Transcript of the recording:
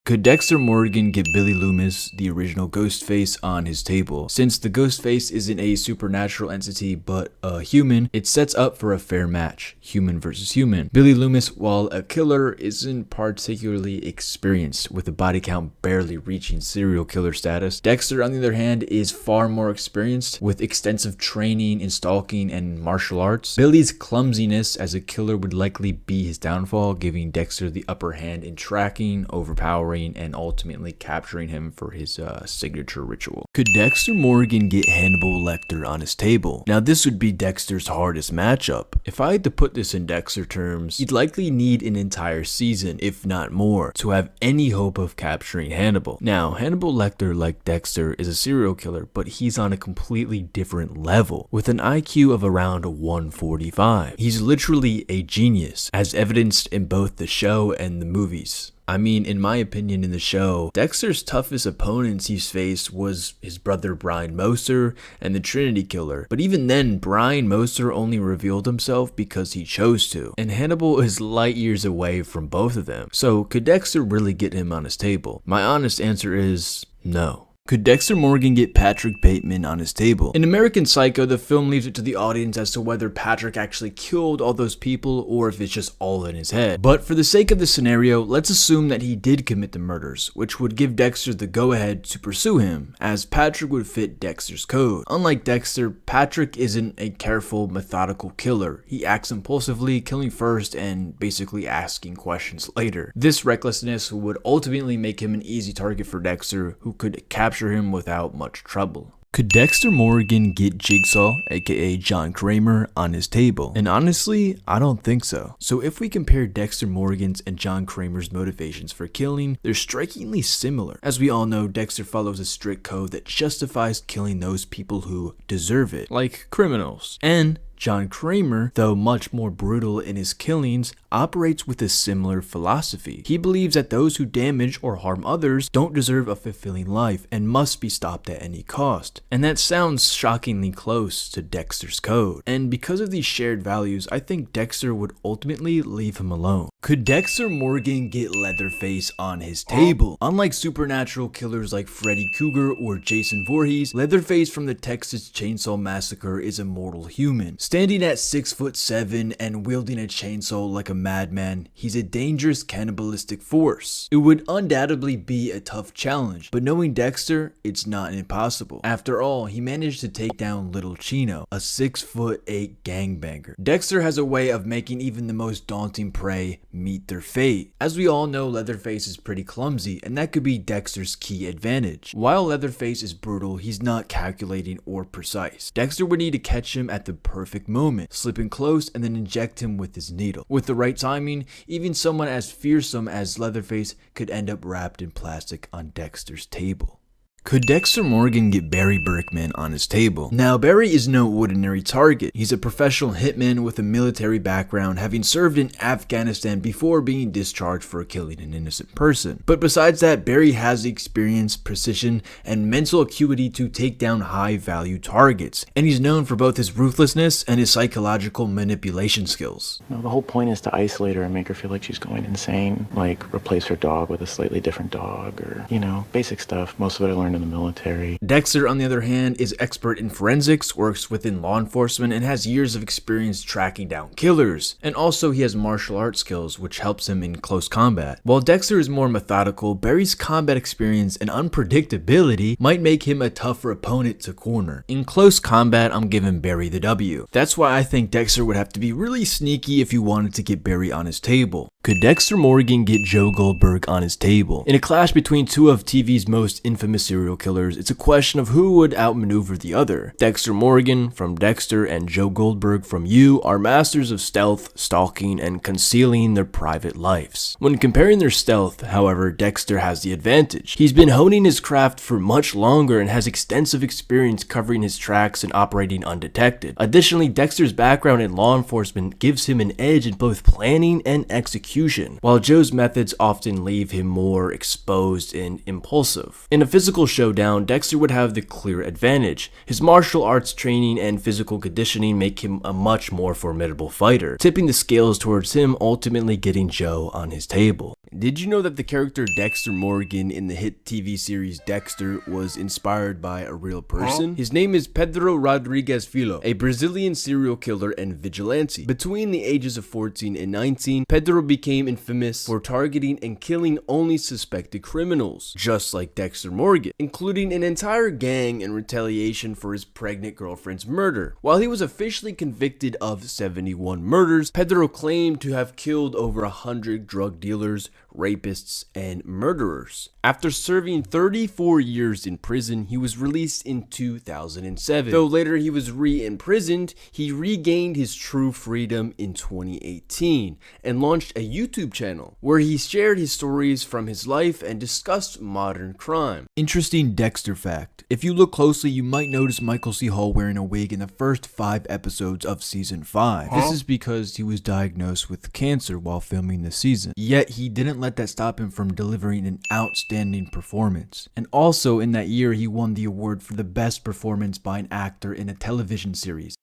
Could Dexter Morgan get Billy Loomis, the original Ghostface, on his table? Since the Ghostface isn't a supernatural entity but a human, it sets up for a fair match, human versus human. Billy Loomis, while a killer, isn't particularly experienced, with a body count barely reaching serial killer status. Dexter, on the other hand, is far more experienced, with extensive training in stalking and martial arts. Billy's clumsiness as a killer would likely be his downfall, giving Dexter the upper hand in tracking, overpowering, and ultimately capturing him for his signature ritual. Could Dexter Morgan get Hannibal Lecter on his table? Now this would be Dexter's hardest matchup. If I had to put this in Dexter terms, he'd likely need an entire season, if not more, to have any hope of capturing Hannibal. Now Hannibal Lecter, like Dexter, is a serial killer, but he's on a completely different level, with an IQ of around 145. He's literally a genius, as evidenced in both the show and the movies. I mean, in my opinion, in the show, Dexter's toughest opponents he's faced was his brother Brian Moser and the Trinity Killer. But even then, Brian Moser only revealed himself because he chose to. And Hannibal is light years away from both of them. So could Dexter really get him on his table? My honest answer is no. Could Dexter Morgan get Patrick Bateman on his table? In American Psycho, the film leaves it to the audience as to whether Patrick actually killed all those people or if it's just all in his head. But for the sake of the scenario, let's assume that he did commit the murders, which would give Dexter the go-ahead to pursue him, as Patrick would fit Dexter's code. Unlike Dexter, Patrick isn't a careful, methodical killer. He acts impulsively, killing first and basically asking questions later. This recklessness would ultimately make him an easy target for Dexter, who could capture him without much trouble. Could Dexter Morgan get Jigsaw, aka John Kramer, on his table? And honestly, I don't think so. So if we compare Dexter Morgan's and John Kramer's motivations for killing, they're strikingly similar. As we all know, Dexter follows a strict code that justifies killing those people who deserve it, like criminals. And John Kramer, though much more brutal in his killings, operates with a similar philosophy. He believes that those who damage or harm others don't deserve a fulfilling life and must be stopped at any cost. And that sounds shockingly close to Dexter's code. And because of these shared values, I think Dexter would ultimately leave him alone. Could Dexter Morgan get Leatherface on his table? Unlike supernatural killers like Freddy Krueger or Jason Voorhees, Leatherface from the Texas Chainsaw Massacre is a mortal human. Standing at 6'7" and wielding a chainsaw like a madman, he's a dangerous cannibalistic force. It would undoubtedly be a tough challenge, but knowing Dexter, it's not impossible. After all, he managed to take down Little Chino, a 6'8" gangbanger. Dexter has a way of making even the most daunting prey meet their fate. As we all know, Leatherface is pretty clumsy, and that could be Dexter's key advantage. While Leatherface is brutal, he's not calculating or precise. Dexter would need to catch him at the perfect moment, slip in close and then inject him with his needle. With the right timing, even someone as fearsome as Leatherface could end up wrapped in plastic on Dexter's table. Could Dexter Morgan get Barry Berkman on his table? Now, Barry is no ordinary target. He's a professional hitman with a military background, having served in Afghanistan before being discharged for killing an innocent person. But besides that, Barry has the experience, precision, and mental acuity to take down high-value targets. And he's known for both his ruthlessness and his psychological manipulation skills. No, the whole point is to isolate her and make her feel like she's going insane. Like, replace her dog with a slightly different dog, or, basic stuff. Most of it I learned in the military. Dexter, on the other hand, is expert in forensics, works within law enforcement, and has years of experience tracking down killers. And also he has martial arts skills, which helps him in close combat. While Dexter is more methodical, Barry's combat experience and unpredictability might make him a tougher opponent to corner. In close combat, I'm giving Barry the W. That's why I think Dexter would have to be really sneaky if you wanted to get Barry on his table. Could Dexter Morgan get Joe Goldberg on his table? In a clash between two of TV's most infamous serial killers, it's a question of who would outmaneuver the other. Dexter Morgan from Dexter and Joe Goldberg from You are masters of stealth, stalking, and concealing their private lives. When comparing their stealth, however, Dexter has the advantage. He's been honing his craft for much longer and has extensive experience covering his tracks and operating undetected. Additionally, Dexter's background in law enforcement gives him an edge in both planning and execution, while Joe's methods often leave him more exposed and impulsive. In a physical showdown, Dexter would have the clear advantage. His martial arts training and physical conditioning make him a much more formidable fighter, tipping the scales towards him ultimately getting Joe on his table. Did you know that the character Dexter Morgan in the hit TV series Dexter was inspired by a real person? His name is Pedro Rodrigues Filho, a Brazilian serial killer and vigilante. Between the ages of 14 and 19, Pedro became infamous for targeting and killing only suspected criminals, just like Dexter Morgan, including an entire gang in retaliation for his pregnant girlfriend's murder. While he was officially convicted of 71 murders, Pedro claimed to have killed over 100 drug dealers, rapists, and murderers. After serving 34 years in prison, he was released in 2007. Though later he was re-imprisoned, he regained his true freedom in 2018 and launched a YouTube channel where he shared his stories from his life and discussed modern crime. Interesting Dexter fact. If you look closely, you might notice Michael C. Hall wearing a wig in the first 5 episodes of season 5. This is because he was diagnosed with cancer while filming the season. Yet he didn't let that stop him from delivering an outstanding performance. And also in that year, he won the award for the best performance by an actor in a television series.